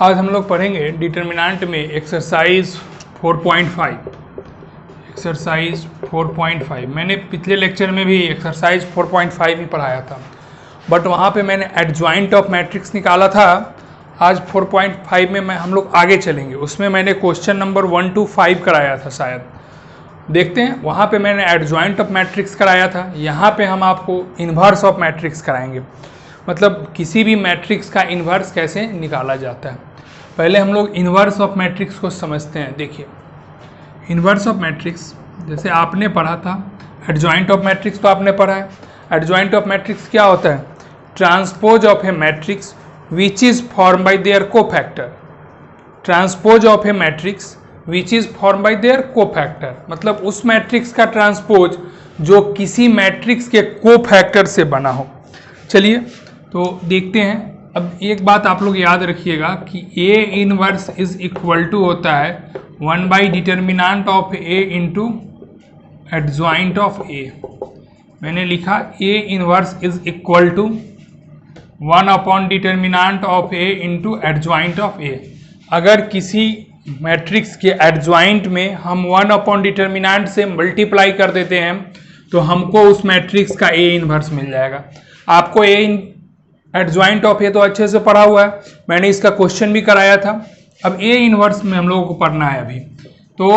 आज हम लोग पढ़ेंगे डिटर्मिनेंट में एक्सरसाइज 4.5। एक्सरसाइज 4.5 मैंने पिछले लेक्चर में भी एक्सरसाइज 4.5 ही पढ़ाया था, बट वहाँ पे मैंने एडजॉइंट ऑफ मैट्रिक्स निकाला था। आज 4.5 में हम लोग आगे चलेंगे। उसमें मैंने क्वेश्चन नंबर 1 to 5 कराया था शायद, देखते हैं। वहाँ पे मैंने एडजॉइंट ऑफ मैट्रिक्स कराया था, यहाँ पे हम आपको इन्वर्स ऑफ मैट्रिक्स कराएंगे, मतलब किसी भी मैट्रिक्स का इन्वर्स कैसे निकाला जाता है। पहले हम लोग इन्वर्स ऑफ मैट्रिक्स को समझते हैं। देखिए, इन्वर्स ऑफ मैट्रिक्स जैसे आपने पढ़ा था, एडजॉइंट ऑफ मैट्रिक्स तो आपने पढ़ा है। एडजॉइंट ऑफ मैट्रिक्स क्या होता है? Transpose of A matrix which is form by their cofactor. Transpose of A matrix which is form by their cofactor, मतलब उस मैट्रिक्स का ट्रांसपोज जो किसी मैट्रिक्स के कोफैक्टर से बना हो। चलिए तो देखते हैं। अब एक बात आप लोग याद रखिएगा कि A inverse is equal to होता है 1 by determinant of A into adjoint of A. मैंने लिखा A inverse is equal to 1 upon determinant of A into adjoint of A. अगर किसी मैट्रिक्स के एडजॉइंट में हम 1 अपॉन डिटर्मिनेंट से मल्टीप्लाई कर देते हैं तो हमको उस मैट्रिक्स का ए इनवर्स मिल जाएगा। आपको एडजॉइंट ऑफ ए तो अच्छे से पढ़ा हुआ है, मैंने इसका क्वेश्चन भी कराया था। अब ए इनवर्स में हम लोगों को पढ़ना है अभी। तो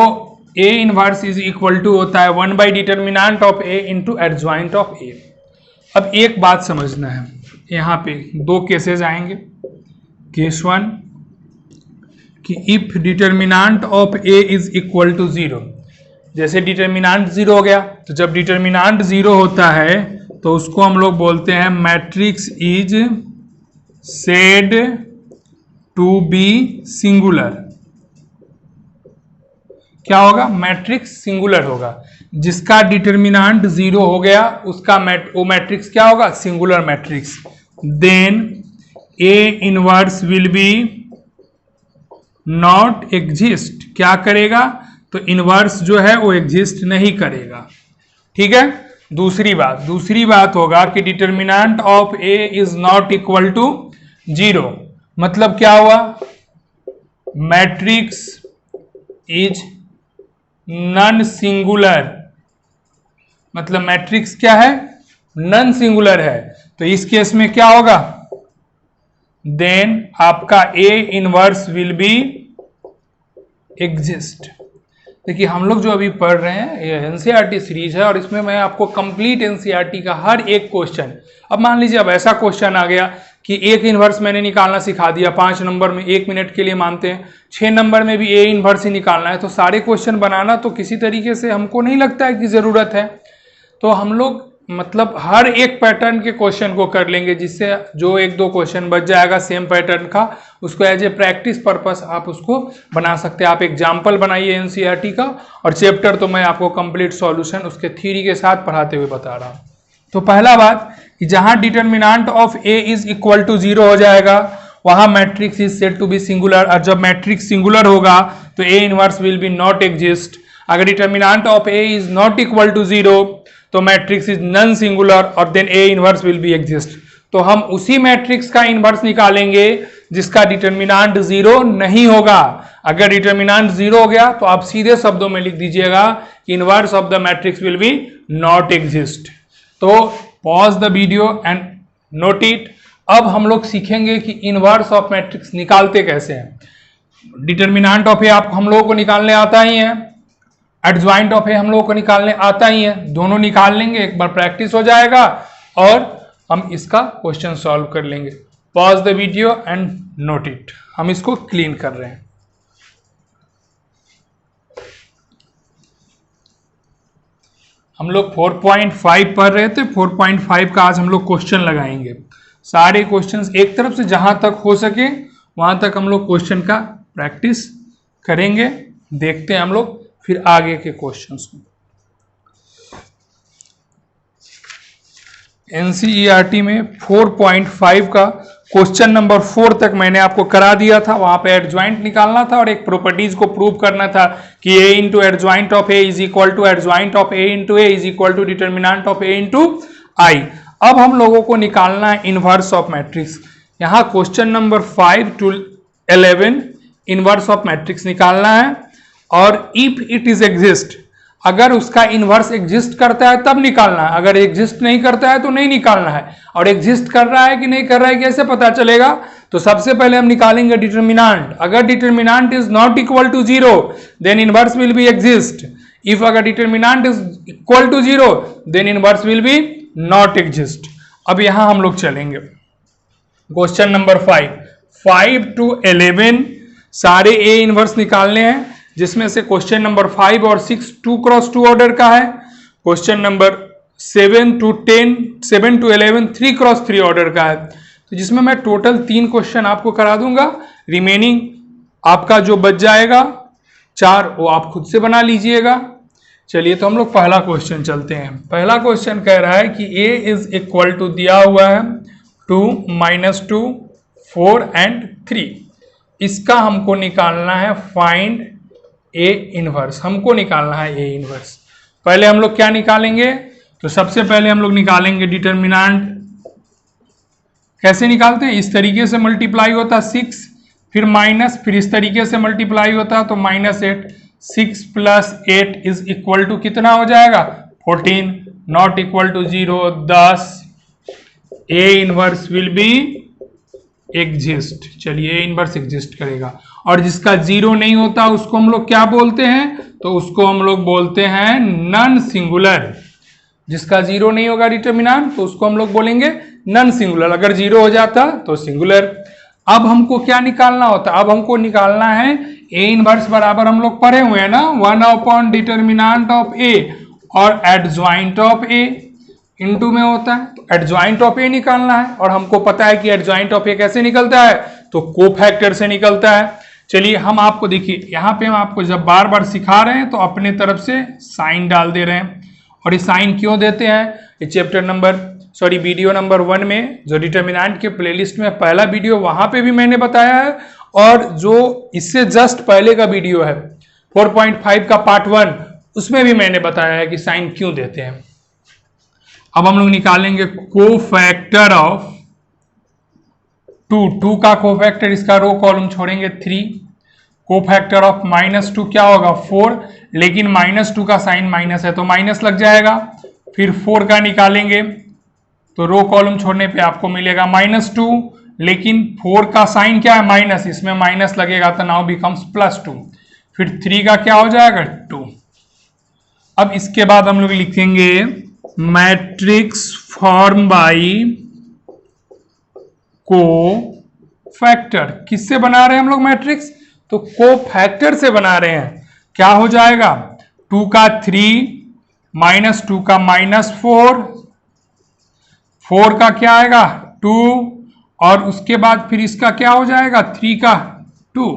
A inverse is equal to होता है 1 by determinant of A into adjoint of A. अब एक बात समझना है, यहाँ पे दो केसेस आएंगे। केस 1 कि if determinant of A is equal to 0। जैसे डिटर्मिनेंट 0 हो गया, तो जब डिटर्मिनेंट 0 होता है तो उसको हम लोग बोलते हैं matrix is said to be singular. क्या होगा? मैट्रिक्स सिंगुलर होगा। जिसका डिटर्मिनेंट 0 हो गया उसका वो मैट्रिक्स क्या होगा? Singular matrix. Then A inverse will be not exist. क्या करेगा? तो इनवर्स जो है वो एग्जिस्ट नहीं करेगा। ठीक है। दूसरी बात होगा कि determinant of A is not equal to 0। मतलब क्या हुआ? Matrix is non singular. मतलब मैट्रिक्स क्या है? नॉन सिंगुलर है। तो इस केस में क्या होगा? देन आपका ए इनवर्स विल बी एग्जिस्ट। देखिए, हम लोग जो अभी पढ़ रहे हैं ये एनसीईआरटी सीरीज है और इसमें मैं आपको कंप्लीट एनसीईआरटी का हर एक क्वेश्चन, अब मान लीजिए अब ऐसा क्वेश्चन आ गया कि एक इनवर्स मैंने निकालना सिखा दिया 5 नंबर में, 1 मिनट के लिए मानते हैं, 6 नंबर में भी ए इनवर्स ही निकालना है, तो सारे क्वेश्चन बनाना तो किसी तरीके से हमको नहीं लगता है कि ज़रूरत है। तो हम लोग मतलब हर एक पैटर्न के क्वेश्चन को कर लेंगे, जिससे जो 1-2 क्वेश्चन बच जाएगा सेम पैटर्न का, उसको एज ए प्रैक्टिस पर्पस आप उसको बना सकते हैं। आप एग्जाम्पल बनाइए एनसीईआरटी का, और चैप्टर तो मैं आपको कंप्लीट सॉल्यूशन उसके थ्योरी के साथ पढ़ाते हुए बता रहा हूँ। तो पहला बात कि जहां determinant of A is equal to 0 हो जाएगा वहां matrix is said to be singular. और जब मैट्रिक्स सिंगुलर होगा तो A inverse will be not exist. अगर determinant of A is not equal to 0 तो मैट्रिक्स इज नॉन सिंगुलर और then A inverse will be exist. तो हम उसी मैट्रिक्स का इनवर्स निकालेंगे जिसका डिटर्मिनेंट 0 नहीं होगा। अगर डिटर्मिनेंट 0 हो गया तो आप सीधे शब्दों में लिख दीजिएगा inverse of the matrix will be not exist. तो pause the video and note it. अब हम लोग सीखेंगे कि इनवर्स ऑफ मैट्रिक्स निकालते कैसे हैं। डिटर्मिनेंट ऑफ ए आप हम लोगों को निकालने आता ही है, एडजॉइंट ऑफ ए हम लोगों को निकालने आता ही है। दोनों निकाल लेंगे, एक बार प्रैक्टिस हो जाएगा और हम इसका क्वेश्चन सॉल्व कर लेंगे। Pause the video and note it. हम इसको क्लीन कर रहे हैं। हम लोग 4.5 पढ़ रहे थे, 4.5 का आज हम लोग क्वेश्चन लगाएंगे। सारे क्वेश्चंस एक तरफ से जहां तक हो सके वहां तक हम लोग क्वेश्चन का प्रैक्टिस करेंगे। देखते हैं हम लोग फिर आगे के क्वेश्चंस को। एनसीईआरटी में 4.5 का क्वेश्चन नंबर 4 तक मैंने आपको करा दिया था। वहां पे एडजॉइंट निकालना था और एक प्रॉपर्टीज को प्रूव करना था कि A into adjoint of A is equal to adjoint of A into A is equal to determinant of A into I. अब हम लोगों को निकालना है इनवर्स ऑफ मैट्रिक्स। यहाँ question number 5 to 11 inverse of matrix निकालना है। और इफ इट इज एग्जिस्ट, अगर उसका इनवर्स एग्जिस्ट करता है तब निकालना है, अगर एग्जिस्ट नहीं करता है तो नहीं निकालना है। और एग्जिस्ट कर रहा है कि नहीं कर रहा है कैसे पता चलेगा? तो सबसे पहले हम निकालेंगे डिटर्मिनांट। अगर determinant is not equal to 0 then inverse will be exist. If अगर determinant is equal to 0 then inverse will be not exist. अब यहां हम लोग चलेंगे क्वेश्चन नंबर 5 to 11 सारे ए इनवर्स निकालने हैं, जिसमें से क्वेश्चन नंबर 5 और 6 2 क्रॉस 2 ऑर्डर का है। Question number 7 to 11 3 cross 3 order का है। तो जिसमें मैं टोटल 3 क्वेश्चन आपको करा दूंगा, रिमेनिंग आपका जो बच जाएगा 4 वो आप खुद से बना लीजिएगा। चलिए तो हम लोग पहला क्वेश्चन चलते हैं। पहला क्वेश्चन कह रहा है कि a इज इक्वल टू दिया हुआ है 2 -2 4 and 3। इसका हमको निकालना है फाइंड ए इनवर्स, हमको निकालना है ए इनवर्स। पहले हम लोग क्या निकालेंगे? तो सबसे पहले हम लोग निकालेंगे डिटर्मिनांट। कैसे निकालते हैं? इस तरीके से मल्टीप्लाई होता है 6, फिर माइनस, फिर इस तरीके से मल्टीप्लाई होता है तो -8। 6 + 8 इज इक्वल टू कितना हो जाएगा? 14। Not equal to 0 10। A inverse will be exist. चलिए ए इनवर्स एग्जिस्ट करेगा। और जिसका 0 नहीं होता उसको हम लोग क्या बोलते हैं? तो उसको हम लोग बोलते हैं नॉन सिंगुलर। जिसका 0 नहीं होगा डिटर्मिनेंट तो उसको हम लोग बोलेंगे नॉन सिंगुलर। अगर 0 हो जाता तो सिंगुलर। अब हमको क्या निकालना होता? अब हमको निकालना है ए इनवर्स बराबर, हम लोग पढ़े हुए हैं ना, 1 डिटर्मिनेंट ऑफ ए और एडजॉइंट ऑफ ए इनटू में होता है। तो एडजॉइंट ऑफ ए निकालना है और हमको पता है कि एडजॉइंट ऑफ ए कैसे निकलता है? तो कोफैक्टर से निकलता है। चलिए हम आपको देखिए, यहाँ पे हम आपको जब बार बार सिखा रहे हैं तो अपने तरफ से साइन डाल दे रहे हैं। और ये साइन क्यों देते हैं? ये वीडियो नंबर 1 में जो डिटर्मिनेंट के प्लेलिस्ट में पहला वीडियो, वहां पे भी मैंने बताया है, और जो इससे जस्ट पहले का वीडियो है 4.5 का पार्ट 1, उसमें भी मैंने बताया है कि साइन क्यों देते हैं। अब हम लोग निकालेंगे कोफैक्टर ऑफ 2 का कोफैक्टर, इसका रो कॉलम छोड़ेंगे 3। कोफैक्टर ऑफ -2 क्या होगा? 4, लेकिन -2 का साइन माइनस है तो माइनस लग जाएगा। फिर 4 का निकालेंगे तो रो कॉलम छोड़ने पे आपको मिलेगा -2, लेकिन 4 का साइन क्या है? माइनस, इसमें माइनस लगेगा तो नाउ बिकम्स +2। फिर 3 का क्या हो जाएगा? 2। अब इसके बाद हम लोग लिखेंगे मैट्रिक्स फॉर्म बाई कोफैक्टर। किससे बना रहे हैं हम लोग मैट्रिक्स? तो कोफैक्टर से बना रहे हैं। क्या हो जाएगा? 2 का 3 -2 का -4, 4 का क्या आएगा? 2, और उसके बाद फिर इसका क्या हो जाएगा? 3 का 2।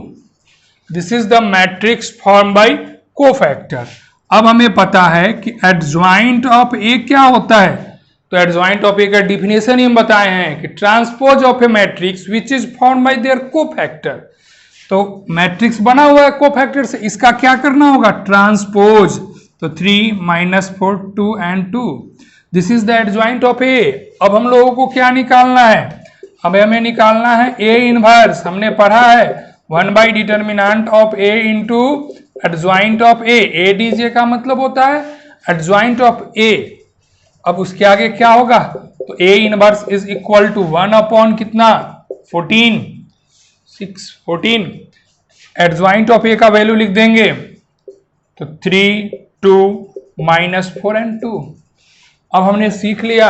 This is the matrix form by cofactor. अब हमें पता है कि एडजॉइंट ऑफ ए क्या होता है। तो एडजॉइंट ऑफ ए का डिफिनेशन ही हम बताए हैं कि transpose of A matrix which is form by their cofactor. तो मैट्रिक्स बना हुआ है कोफैक्टर से, इसका क्या करना होगा? ट्रांसपोज। तो 3 -4 2 and 2, this is the adjoint of A. अब हम लोगों को क्या निकालना है? अब हमें निकालना है ए इनवर्स। हमने पढ़ा है 1 determinant of A into adjoint of A. A DJ का मतलब होता है एडजॉइंट ऑफ ए। अब उसके आगे क्या होगा? तो A inverse is equal to 1 कितना? 14, 6 14। एडजॉइंट ऑफ ए का वैल्यू लिख देंगे तो 3 2 -4 and 2। अब हमने सीख लिया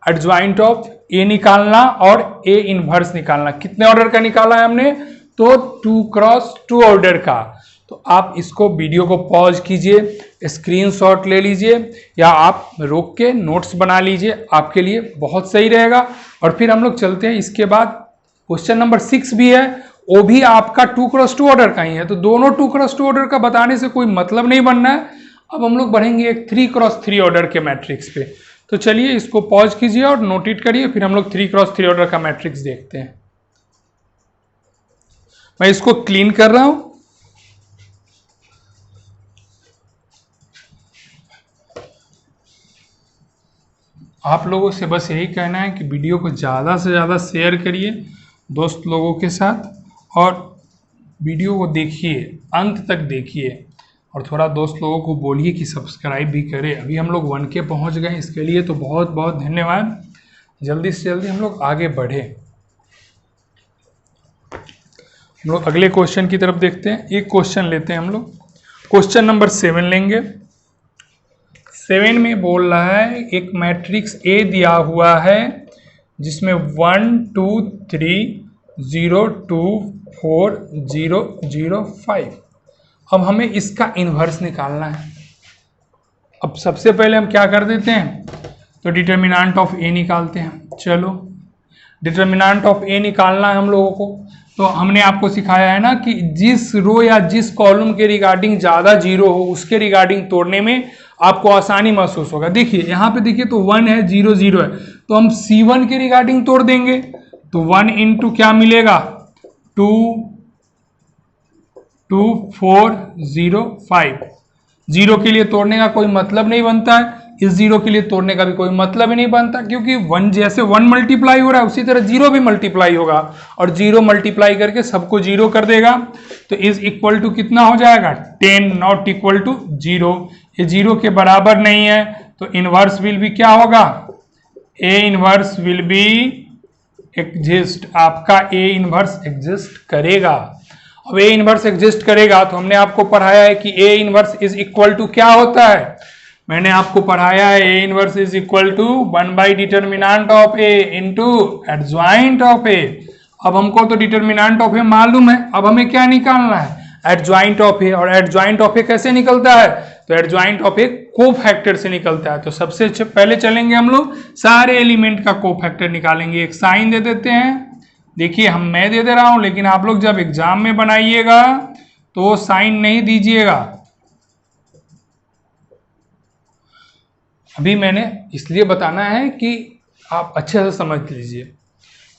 एडजॉइंट ऑफ ए निकालना और ए इनवर्स निकालना। कितने ऑर्डर का निकाला है हमने? तो 2 क्रॉस 2 ऑर्डर का। तो आप इसको वीडियो को पॉज कीजिए, स्क्रीनशॉट ले लीजिए, या आप रोक के नोट्स बना लीजिए, आपके लिए बहुत सही रहेगा। और फिर हम लोग चलते हैं। इसके बाद क्वेश्चन नंबर 6 भी है, वो भी आपका 2 क्रॉस 2 ऑर्डर का ही है। तो दोनों 2 क्रॉस 2 ऑर्डर का बताने से कोई मतलब नहीं बनना है। अब हम लोग बढ़ेंगे एक 3 क्रॉस 3 ऑर्डर के मैट्रिक्स पे। तो चलिए इसको पॉज कीजिए और नोटेट करिए, फिर हम लोग 3 क्रॉस 3 ऑर्डर का मैट्रिक्स देखते हैं। मैं इसको क्लीन कर रहा हूं। आप लोगों से बस यही कहना है कि वीडियो को ज़्यादा से ज़्यादा शेयर करिए दोस्त लोगों के साथ, और वीडियो को देखिए, अंत तक देखिए, और थोड़ा दोस्त लोगों को बोलिए कि सब्सक्राइब भी करें। अभी हम लोग 1K पहुंच गए, इसके लिए तो बहुत बहुत धन्यवाद। जल्दी से जल्दी हम लोग आगे बढ़े। हम लोग अगले क्वेश्चन की तरफ देखते हैं। एक क्वेश्चन लेते हैं हम लोग, क्वेश्चन नंबर 7 लेंगे। 7 में बोल रहा है एक मैट्रिक्स ए दिया हुआ है जिसमें 1 2 3 0 2 4 0 0 5। अब हमें इसका इन्वर्स निकालना है। अब सबसे पहले हम क्या कर देते हैं, तो डिटर्मिनेंट ऑफ ए निकालते हैं। चलो, डिटर्मिनेंट ऑफ ए निकालना है हम लोगों को। तो हमने आपको सिखाया है ना कि जिस रो या जिस कॉलम के रिगार्डिंग ज़्यादा जीरो हो उसके रिगार्डिंग तोड़ने में आपको आसानी महसूस होगा। देखिए यहाँ पे देखिए तो 1 है, 0 0 है, तो हम C1 के रिगार्डिंग तोड़ देंगे। तो 1 इंटू क्या मिलेगा, 2 2 4 0 5। जीरो के लिए तोड़ने का कोई मतलब नहीं बनता है, इस जीरो के लिए तोड़ने का भी कोई मतलब ही नहीं बनता, क्योंकि 1 जैसे 1 मल्टीप्लाई हो रहा है उसी तरह जीरो भी मल्टीप्लाई होगा, और जीरो मल्टीप्लाई करके सबको जीरो कर देगा। तो इज इक्वल टू कितना हो जाएगा, 10, नॉट इक्वल टू 0। ये जीरो के बराबर नहीं है, तो इनवर्स विल भी क्या होगा, ए इनवर्स विल बी एग्जिस्ट। आपका ए इनवर्स एग्जिस्ट करेगा। अब ए इनवर्स एग्जिस्ट करेगा तो हमने आपको पढ़ाया है कि A inverse is equal to क्या होता है। मैंने आपको पढ़ाया है A inverse is equal to 1 by determinant of A into adjoint of A. अब हमको तो डिटर्मिनेंट ऑफ ए मालूम है, अब हमें क्या निकालना है, एडजॉइंट ऑफ ए। और एडजॉइंट ऑफ ए कैसे निकलता है, तो एडजॉइंट ऑफ ए कोफैक्टर से निकलता है। तो सबसे पहले चलेंगे हम लोग सारे एलिमेंट का कोफैक्टर निकालेंगे। एक साइन दे देते हैं, देखिए मैं दे रहा हूं, लेकिन आप लोग जब एग्जाम में बनाइएगा तो साइन नहीं दीजिएगा। अभी मैंने इसलिए बताना है कि आप अच्छे से समझ लीजिए।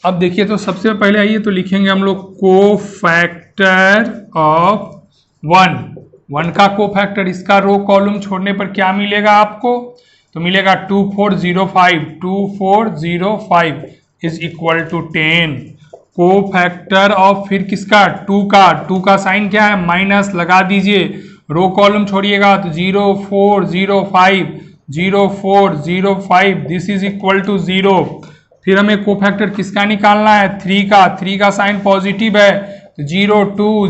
अब देखिए तो सबसे पहले आइए तो लिखेंगे हम लोग कोफैक्टर ऑफ 1 का कोफैक्टर। इसका रो कॉलम छोड़ने पर क्या मिलेगा आपको, तो मिलेगा 2405। 2405 is equal to 10। Cofactor of फिर किसका, 2 का साइन क्या है, माइनस लगा दीजिए। रो कॉलम छोड़िएगा तो 0405 0405 दिस इज इक्वल टू 0। फिर हमें कोफैक्टर किसका निकालना है, 3 का साइन पॉजिटिव है तो 0200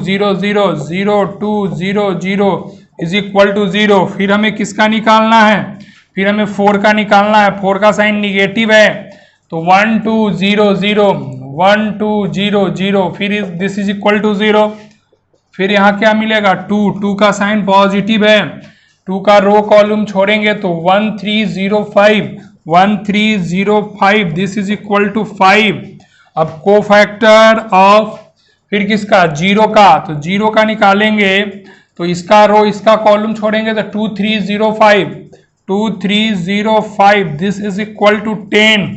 0200 इज इक्वल टू 0। फिर हमें किसका निकालना है, फिर हमें 4 का निकालना है। 4 का साइन निगेटिव है तो 1200 1200 फिर दिस इज इक्वल टू 0। फिर यहाँ क्या मिलेगा, 2 का साइन पॉजिटिव है, 2 का रो कॉलम छोड़ेंगे तो 1305 दिस इज इक्वल टू 5। अब कोफैक्टर ऑफ फिर किसका, 0 का, तो 0 का निकालेंगे तो इसका रो इसका कॉलम छोड़ेंगे तो 2305 दिस इज इक्वल टू 10।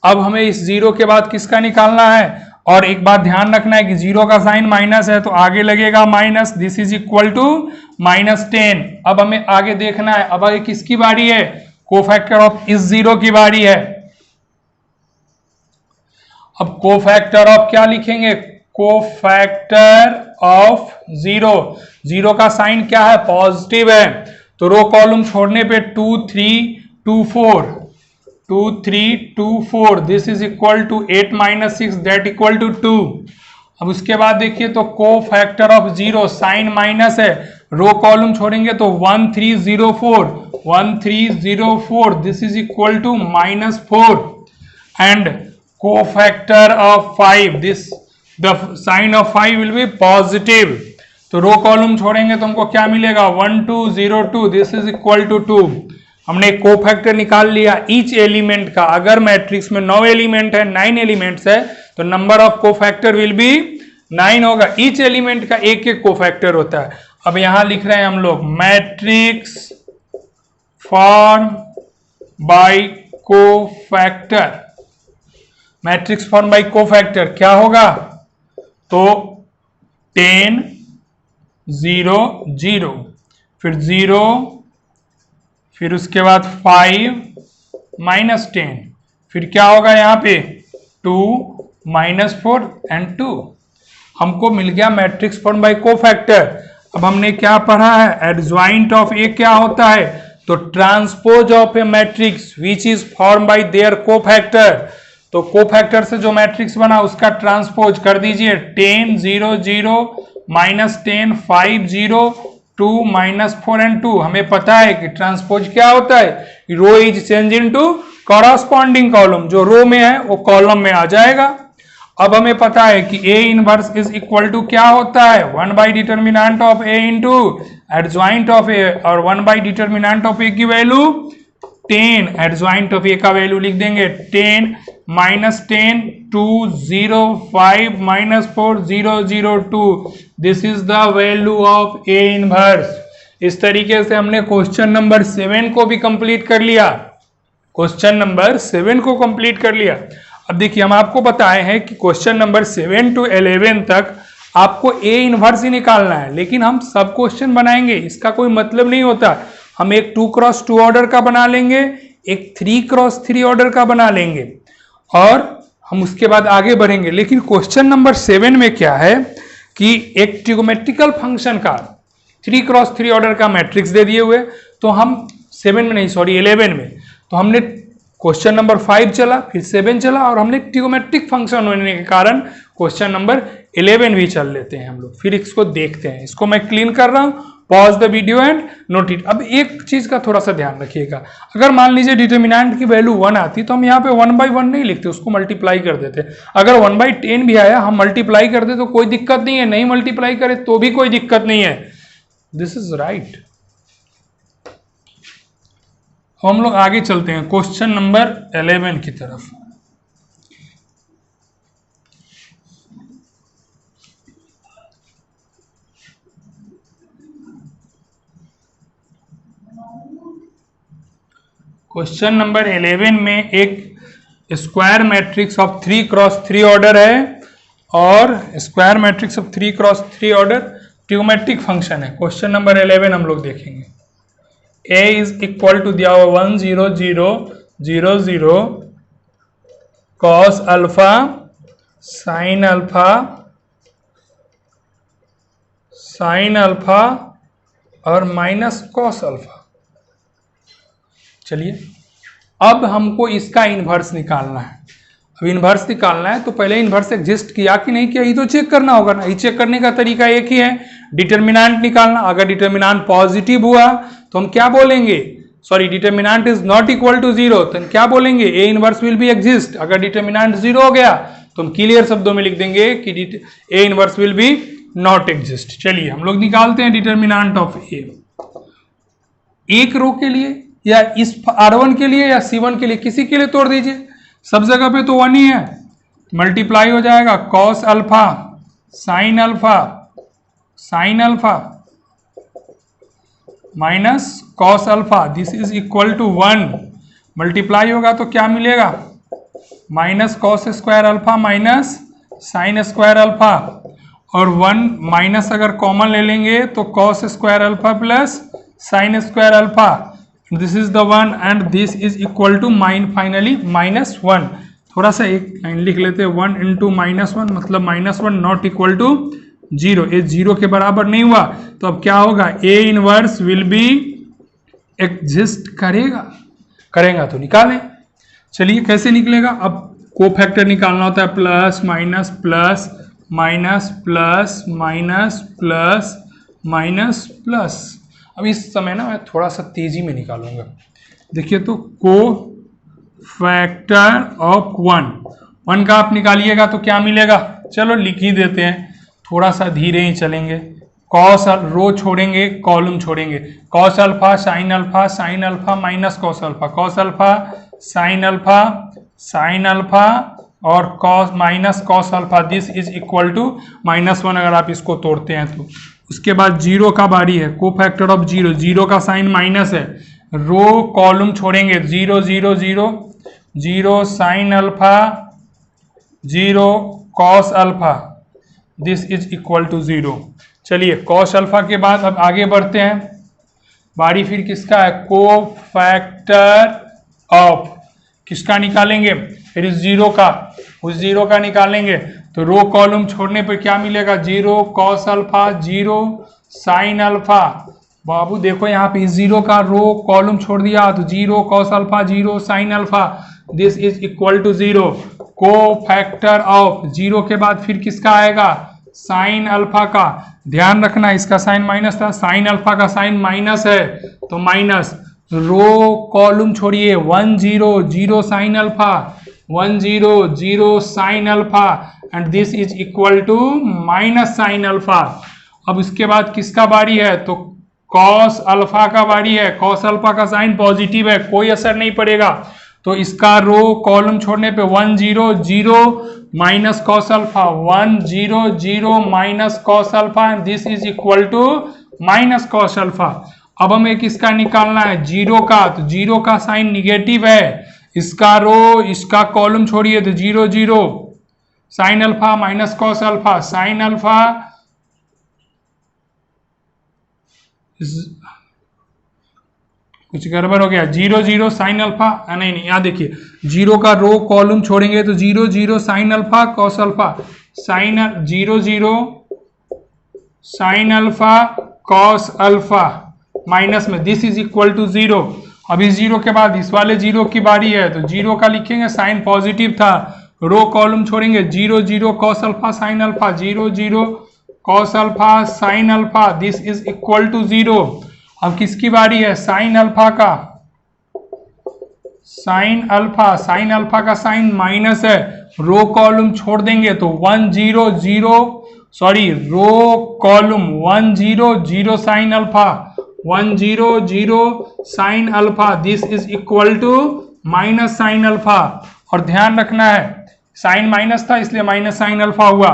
अब हमें इस 0 के बाद किसका निकालना है, और एक बात ध्यान रखना है कि 0 का साइन माइनस है तो आगे लगेगा minus, this is equal to -10। अब हमें आगे देखना है, अब आगे किसकी बारी है, कोफैक्टर ऑफ इस 0 की बारी है। अब कोफैक्टर ऑफ क्या लिखेंगे, कोफैक्टर ऑफ 0 का साइन क्या है, पॉजिटिव है, तो रो कॉलम छोड़ने पे 2324 this is equal to 8 - 6 that equal to 2। अब उसके बाद देखिए तो कोफैक्टर ऑफ 0 साइन माइनस है, रो कॉलम छोड़ेंगे तो 1304 this is equal to -4। And cofactor of 5 this the sign of 5 will be positive, तो रो कॉलम छोड़ेंगे तो हमको क्या मिलेगा, 1202 दिस इज इक्वल टू 2। हमने कोफैक्टर निकाल लिया ईच एलिमेंट का। अगर मैट्रिक्स में 9 एलिमेंट है, 9 एलिमेंट्स है, तो number of cofactor will be 9 होगा। ईच एलिमेंट का एक एक कोफैक्टर होता है। अब यहां लिख रहे हैं हम लोग matrix form by cofactor. Matrix form by cofactor क्या होगा, तो 10 0 0 फिर 0 फिर उसके बाद 5 -10 फिर क्या होगा यहाँ पे 2 -4 एंड 2। हमको मिल गया मैट्रिक्स फॉर्म बाय कोफैक्टर। अब हमने क्या पढ़ा है, एडजॉइंट ऑफ ए क्या होता है, तो transpose of A matrix which is form by their cofactor. तो कोफैक्टर से जो मैट्रिक्स बना उसका ट्रांसपोज कर दीजिए, 10 0 0 -10 5 0 2 -4 एंड 2। हमें पता है कि ट्रांसपोज क्या होता है, row is change into corresponding column, जो रो में है वो कॉलम में आ जाएगा। अब हमें पता है कि A inverse is equal to क्या होता है, 1 by determinant of A into adjoint of A, और 1 बाई डिटर्मिनेंट ऑफ ए की वैल्यू 10, एडजॉइंट ऑफ ए का वैल्यू लिख देंगे 10 -10 2 0 5 -4 0 0 2। This is the value of A inverse. इस तरीके से हमने क्वेश्चन नंबर 7 को भी कंप्लीट कर लिया, क्वेश्चन नंबर 7 को कंप्लीट कर लिया। अब देखिए हम आपको बताए हैं कि क्वेश्चन नंबर 7 to 11 तक आपको ए इनवर्स ही निकालना है, लेकिन हम सब क्वेश्चन बनाएंगे, इसका कोई मतलब नहीं होता। हम एक 2x2 ऑर्डर का बना लेंगे, एक 3x3 ऑर्डर का बना लेंगे, और हम उसके बाद आगे बढ़ेंगे। लेकिन क्वेश्चन नंबर 7 में क्या है कि एक ट्रिगोमेट्रिकल फंक्शन का 3x3 ऑर्डर का मैट्रिक्स दे दिए हुए, तो हम 7 में नहीं, सॉरी 11 में, तो हमने क्वेश्चन नंबर 5 चला, फिर 7 चला, और हमने ट्रिगोमेट्रिक फंक्शन होने के कारण क्वेश्चन नंबर 11 भी चल लेते हैं हम लोग। फिर इसको देखते हैं, इसको मैं क्लीन कर रहा हूं, pause the video and note it. अब एक चीज का थोड़ा सा ध्यान रखिएगा, अगर मान लीजिए डिटर्मिनेंट की वैल्यू 1 आती तो हम यहाँ पे 1/1 नहीं लिखते, उसको मल्टीप्लाई कर देते। अगर 1/10 भी आया हम मल्टीप्लाई कर दे तो कोई दिक्कत नहीं है, नहीं मल्टीप्लाई करे तो भी कोई दिक्कत नहीं है। This is right. हम लोग आगे चलते हैं क्वेश्चन नंबर 11 की तरफ। क्वेश्चन नंबर 11 में एक square matrix of 3x3 order है, और square matrix of 3x3 order trigonometric function है। क्वेश्चन नंबर 11 हम लोग देखेंगे। A is equal to दिया हुआ 1 0 0 0 0 cos अल्फा sin अल्फा और माइनस cos अल्फा। चलिए अब हमको इसका इन्वर्स निकालना है। अब इन्वर्स निकालना है तो पहले इन्वर्स एग्जिस्ट किया कि नहीं किया ये तो चेक करना होगा ना। ये चेक करने का तरीका एक ही है, डिटर्मिनेंट निकालना। अगर डिटर्मिनेंट पॉजिटिव हुआ तो हम क्या बोलेंगे, sorry determinant is not equal to 0, तो हम क्या बोलेंगे, A inverse will be exist. अगर डिटर्मिनेंट 0 हो गया तो हम क्लियर शब्दों में लिख देंगे कि A inverse will be not exist. चलिए हम लोग निकालते हैं डिटर्मिनेंट ऑफ ए। एक रो के लिए या इस R1 के लिए या C1 के लिए, किसी के लिए तोड़ दीजिए, सब जगह पे तो 1 ही है। मल्टीप्लाई हो जाएगा cos alpha sin alpha minus cos alpha, this is equal to 1। Multiply होगा तो क्या मिलेगा, minus cos square alpha minus sin square alpha, और 1 माइनस अगर कॉमन ले लेंगे तो cos square alpha plus sin square alpha, this is the 1 and this is equal to finally -1। थोड़ा सा एक लाइन लिख लेते हैं, 1 इंटू -1 मतलब -1 नॉट इक्वल टू 0। ये 0 के बराबर नहीं हुआ तो अब क्या होगा, ए इनवर्स विल बी एग्जिस्ट करेगा तो निकालें। चलिए कैसे निकलेगा, अब कोफैक्टर निकालना होता है, plus minus plus minus plus minus plus minus plus. अब इस समय ना मैं थोड़ा सा तेजी में निकालूंगा। देखिए तो कोफैक्टर ऑफ 1 का आप निकालिएगा तो क्या मिलेगा, चलो लिख ही देते हैं, थोड़ा सा धीरे ही चलेंगे। कॉस रो छोड़ेंगे कॉलम छोड़ेंगे, cos alpha sine alpha minus cos alpha, cos alpha sine alpha और cos minus cos alpha, this is equal to -1 अगर आप इसको तोड़ते हैं तो। उसके बाद 0 का बारी है, कोफैक्टर ऑफ 0 का साइन माइनस है, रो कॉलम छोड़ेंगे, 0 0 0 0 sine alpha 0 cos alpha, this is equal to 0। चलिए कॉस अल्फा के बाद अब आगे बढ़ते हैं, बारी फिर किसका है, कोफैक्टर ऑफ, किसका निकालेंगे, फिर इस 0 का, उस 0 का निकालेंगे तो रो कॉलम छोड़ने पर क्या मिलेगा, 0 कॉस अल्फा 0 साइन अल्फा। बाबू देखो यहाँ पे 0 का रो कॉलम छोड़ दिया तो 0 cos alpha 0 sine alpha, this is equal to 0। को फैक्टर ऑफ 0 के बाद फिर किसका आएगा, साइन अल्फा का। ध्यान रखना इसका साइन माइनस था, साइन अल्फा का साइन माइनस है तो माइनस। रो कॉलम छोड़िए 1 0 0 sine alpha 1 0 0 sine alpha and this is equal to minus sine alpha. अब इसके बाद किसका बारी है, तो कॉस अल्फा का बारी है। कॉस अल्फा का साइन पॉजिटिव है, कोई असर नहीं पड़ेगा, तो इसका रो कॉलम छोड़ने पे 1 0 0 minus cos alpha 1 0 0 minus cos alpha and this is equal to minus cos alpha. अब हमें किसका निकालना है, 0 का, तो 0 का साइन निगेटिव है, इसका रो इसका कॉलम छोड़िए तो 0 0 sine alpha minus cos alpha, sine alpha कुछ गड़बड़ हो गया, 0 0 साइन अल्फा, नहीं नहीं यहाँ देखिए 0 का रो कॉलम छोड़ेंगे तो 0 0 sine alpha cos alpha, sine 0 0 sine alpha cos alpha minus में दिस इज इक्वल टू 0। अब इस 0 के बाद इस वाले 0 की बारी है तो 0 का लिखेंगे, साइन पॉजिटिव था, रो कॉलम छोड़ेंगे 0 0 cos alpha sine alpha 0 0 cos alpha sine alpha, this is equal to 0। अब किसकी बारी है, साइन अल्फा का, साइन अल्फा का साइन माइनस है, रो कॉलम छोड़ देंगे तो 1 0 0 sorry row column 1 0 0 sine alpha 1 0 0 sine alpha, this is equal to minus sine alpha. और ध्यान रखना है साइन माइनस था इसलिए माइनस साइन अल्फा हुआ।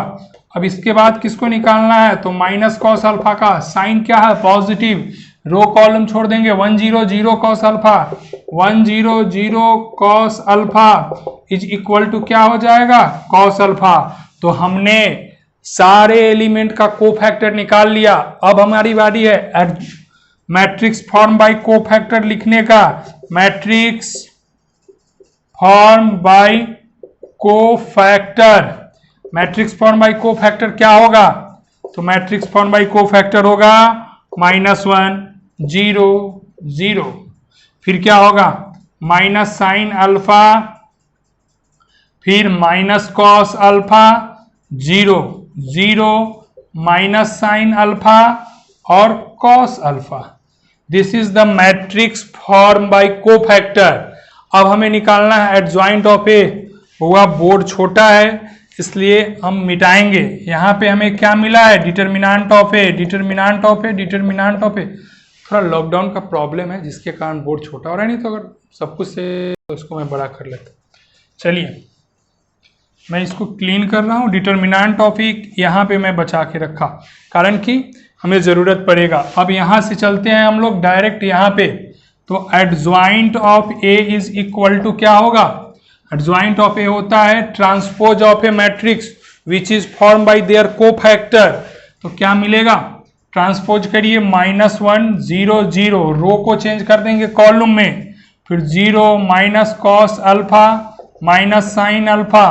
अब इसके बाद किसको निकालना है, तो माइनस कॉस अल्फा का, साइन क्या है पॉजिटिव, रो कॉलम छोड़ देंगे 1 0 0 cos alpha 1 0 0 cos alpha is equal to क्या हो जाएगा, कॉस अल्फा। तो हमने सारे एलिमेंट का कोफैक्टर निकाल लिया। अब हमारी बारी है मैट्रिक्स फॉर्म बाय कोफैक्टर लिखने का। Matrix form by cofactor, matrix form by cofactor क्या होगा, तो मैट्रिक्स फॉर्म बाय कोफैक्टर होगा -1 0 0, फिर क्या होगा माइनस साइन अल्फा, फिर minus cos alpha 0 0 minus sine alpha और cos alpha, this is the matrix form by cofactor. अब हमें निकालना है एडजॉइंट ऑफ ए, हुआ बोर्ड छोटा है इसलिए हम मिटाएंगे। यहाँ पे हमें क्या मिला है, determinant of A, determinant of A, determinant of A. थोड़ा लॉकडाउन का प्रॉब्लम है जिसके कारण बोर्ड छोटा हो रहा है, नहीं तो अगर सब कुछ से तो इसको मैं बड़ा कर लेता। चलिए मैं इसको क्लीन कर रहा हूँ। डिटर्मिनेंट ऑफ ए यहाँ पे मैं बचा के रखा कारण कि हमें ज़रूरत पड़ेगा। अब यहाँ से चलते हैं हम लोग डायरेक्ट यहाँ पे, तो adjoint of A is equal to क्या होगा, एडजॉइंट ऑफ ए होता है transpose of A matrix which is form by their cofactor. तो क्या मिलेगा, ट्रांसपोज करिए -1 0 0, रो को चेंज कर देंगे कॉलम में, फिर 0 minus cos alpha minus sine alpha,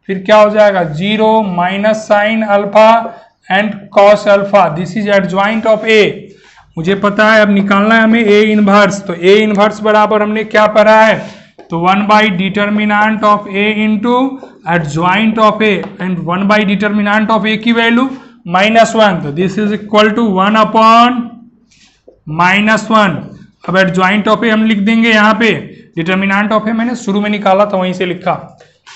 फिर क्या हो जाएगा 0 minus sine alpha and cos alpha, this is adjoint of A. मुझे पता है अब निकालना है हमें ए इनवर्स, तो ए इनवर्स बराबर हमने क्या पढ़ा है, तो 1 by determinant of A into adjoint of A, and 1 by determinant of A की वैल्यू -1, तो this is equal to 1 upon -1। अब एडजॉइंट ऑफ ए हम लिख देंगे यहाँ पे, डिटर्मिनेंट ऑफ ए मैंने शुरू में निकाला था वहीं से लिखा,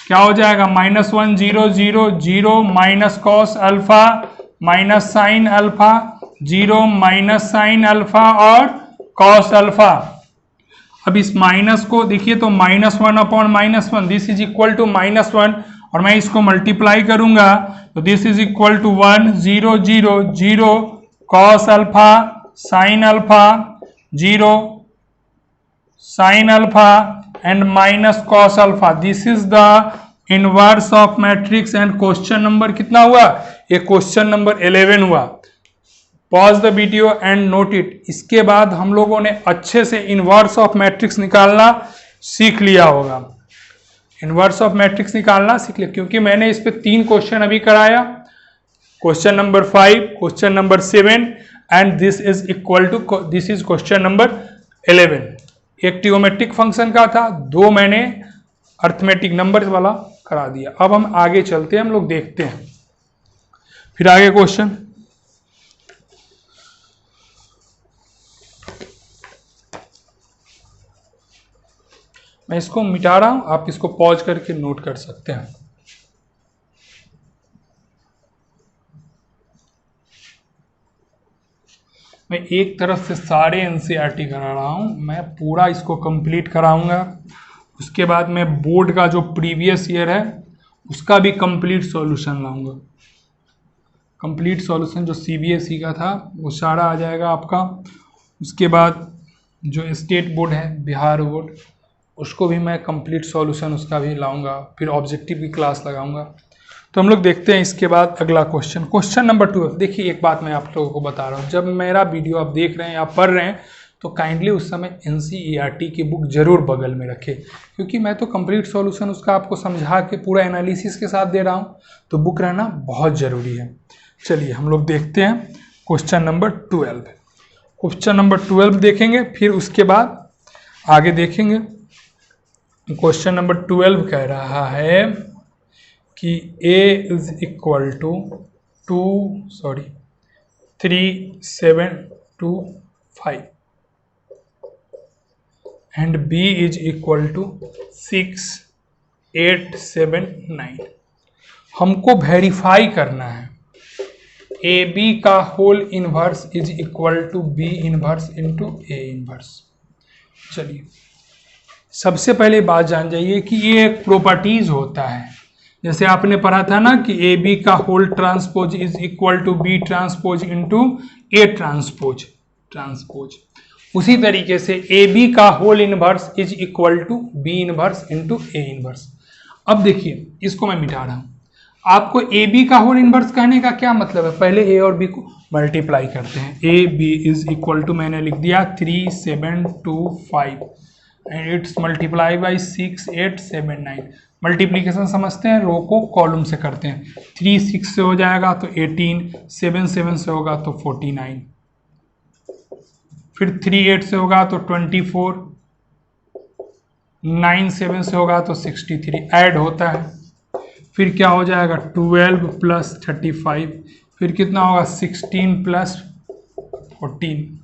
क्या हो जाएगा -1 0 0 0 minus cos alpha minus sine alpha 0 minus sine alpha और कॉस अल्फा। अब इस माइनस को देखिए तो -1 upon -1, this is equal to -1, और मैं इसको मल्टीप्लाई करूंगा तो this is equal to 1 0 0 0 cos alpha sine alpha 0 sine alpha and minus cos alpha, this is the inverse of matrix. And question number कितना हुआ, ये क्वेश्चन नंबर 11 हुआ। Pause the video and note it. इसके बाद हम लोगों ने अच्छे से इनवर्स ऑफ मैट्रिक्स निकालना सीख लिया होगा। इनवर्स ऑफ मैट्रिक्स निकालना सीख लिया, क्योंकि मैंने इस पे 3 क्वेश्चन अभी कराया, question number 5, question number 7 and this is equal to this is question number 11। एक ट्रिगोमेट्रिक फंक्शन का था, 2 मैंने अर्थमेटिक नंबर वाला करा दिया। अब हम आगे चलते हैं, हम लोग देखते हैं फिर आगे क्वेश्चन। मैं इसको मिटा रहा हूं, आप इसको पॉज करके नोट कर सकते हैं। मैं एक तरफ से सारे एनसीईआरटी करा रहा हूं, मैं पूरा इसको कंप्लीट कराऊंगा। उसके बाद मैं बोर्ड का जो प्रीवियस ईयर है उसका भी कंप्लीट सॉल्यूशन लाऊंगा। कंप्लीट सॉल्यूशन जो सीबीएसई का था वो सारा आ जाएगा आपका। उसके बाद जो स्टेट बोर्ड है, बिहार बोर्ड, उसको भी मैं कंप्लीट सॉल्यूशन उसका भी लाऊंगा। फिर ऑब्जेक्टिव की क्लास लगाऊंगा। तो हम लोग देखते हैं इसके बाद अगला क्वेश्चन, क्वेश्चन नंबर 12। देखिए एक बात मैं आप लोगों को बता रहा हूँ, जब मेरा वीडियो आप देख रहे हैं या पढ़ रहे हैं तो काइंडली उस समय एनसीईआरटी की बुक जरूर बगल में रखें, क्योंकि मैं तो कंप्लीट सॉल्यूशन उसका आपको समझा के पूरा एनालिसिस के साथ दे रहा हूँ, तो बुक रहना बहुत ज़रूरी है। चलिए हम लोग देखते हैं क्वेश्चन नंबर 12। क्वेश्चन नंबर 12 देखेंगे, फिर उसके बाद आगे देखेंगे। क्वेश्चन नंबर 12 कह रहा है कि a is equal to 3725 and b is equal to 6879। हमको वेरीफाई करना है ए बी का whole inverse is equal to B inverse into A inverse. चलिए सबसे पहले बात जान जाइए कि ये एक प्रॉपर्टीज होता है। जैसे आपने पढ़ा था ना कि ए बी का whole transpose is equal to B transpose into A transpose. उसी तरीके से ए बी का whole inverse is equal to B inverse into A inverse. अब देखिए इसको मैं मिटा रहा हूं। आपको ए बी का होल इनवर्स कहने का क्या मतलब है, पहले ए और बी को मल्टीप्लाई करते हैं। A B is equal to मैंने लिख दिया 3725 and it's multiply by 6879। Multiplication समझते हैं, रो को कॉलम से करते हैं। 3 6 से हो जाएगा तो 18, 7 7 से होगा तो 49, फिर 3 8 से होगा तो 24, 9 7 से होगा तो 63, ऐड होता है। फिर क्या हो जाएगा 12 प्लस 35, फिर कितना होगा 16 प्लस 14,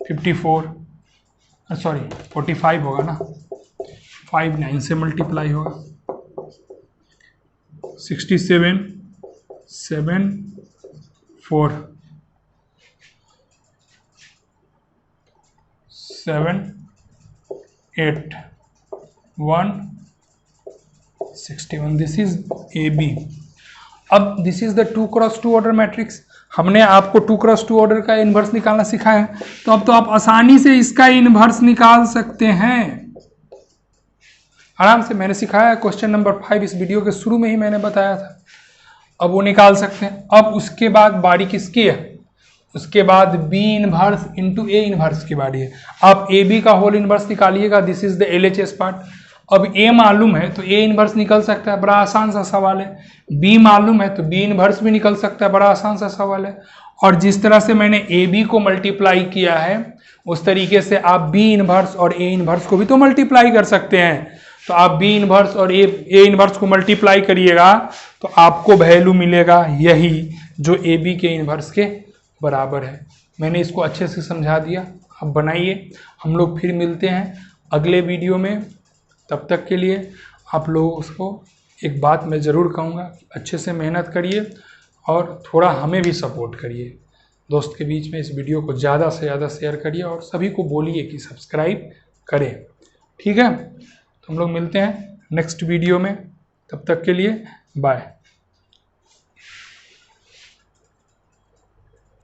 54, सॉरी 45 होगा ना, 5 9 से मल्टीप्लाई होगा, 67 7 4 7 8 1 61। This is A B. अब this is the 2x2 order matrix. हमने आपको 2x2 ऑर्डर का इनवर्स निकालना सिखाया है, तो अब तो आप आसानी से इसका इनवर्स निकाल सकते हैं आराम से। मैंने सिखाया है क्वेश्चन नंबर 5, इस वीडियो के शुरू में ही मैंने बताया था। अब वो निकाल सकते हैं। अब उसके बाद बारी किसकी है, उसके बाद B inverse into A inverse की बारी है। आप ए बी का होल इनवर्स निकालिएगा, this is the LHS part. अब ए मालूम है तो ए इनवर्स निकल सकता है, बड़ा आसान सा सवाल है। बी मालूम है तो बी इनवर्स भी निकल सकता है, बड़ा आसान सा सवाल है। और जिस तरह से मैंने ए बी को मल्टीप्लाई किया है उस तरीके से आप बी इनवर्स और ए इनवर्स को भी तो मल्टीप्लाई कर सकते हैं। तो आप बी इनवर्स और ए इनवर्स को मल्टीप्लाई करिएगा तो आपको वैल्यू मिलेगा यही जो ए बी के इनवर्स के बराबर है। मैंने इसको अच्छे से समझा दिया, अब बनाइए। हम लोग फिर मिलते हैं अगले वीडियो में। तब तक के लिए आप लोगों को एक बात मैं ज़रूर कहूँगा, अच्छे से मेहनत करिए और थोड़ा हमें भी सपोर्ट करिए। दोस्त के बीच में इस वीडियो को ज़्यादा से ज़्यादा शेयर करिए और सभी को बोलिए कि सब्सक्राइब करें, ठीक है। तो हम लोग मिलते हैं नेक्स्ट वीडियो में, तब तक के लिए बाय।